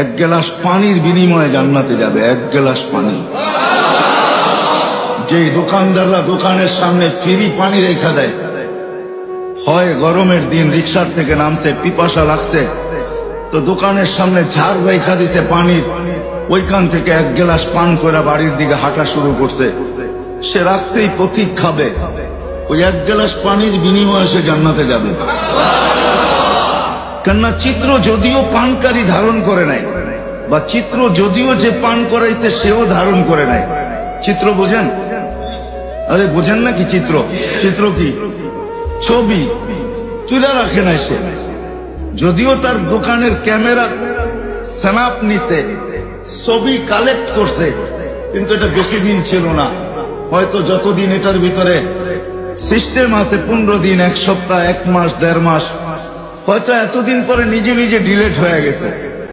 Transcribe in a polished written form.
এক গ্লাস পানির বিনিময়ে জান্নাতে যাবে, এক গ্লাস পানি। যে দোকানদাররা দোকানের সামনে ফ্রি পানি রেখা দেয়, হয় গরমের দিন রিক্সার থেকে নামছে, পিপাসা লাগছে, তো দোকানের সামনে ঝাড় রেখা দিছে পানির, ওইখান থেকে এক গ্লাস পান করে বাড়ির দিকে হাঁটা শুরু করছে। সে রাখছেই পথিক খাবে, ওই এক গ্লাস পানির বিনিময়ে সে জান্নাতে যাবে। কেননা চিত্র যদিও পানকারী ধারণ করে নাই, বা চিত্র যদিও যে পান করাইছে সেও ধারণ করে নাই। চিত্র বোঝেন? আরে বোঝেন নাকি? চিত্র, চিত্র কি? ছবি তুলে রাখে নাই সে, যদিও তার দোকানের ক্যামেরা স্ন্যাপ নিছে, ছবি কালেক্ট করছে, কিন্তু এটা বেশি দিন ছিল না। হয়তো যতদিন এটার ভিতরে সিস্টেম আছে, 15 দিন, 1 সপ্তাহ, 1 মাস, 1.5 মাস, হয়তো এতদিন পরে নিজে নিজে ডিলেট হয়ে গেছে।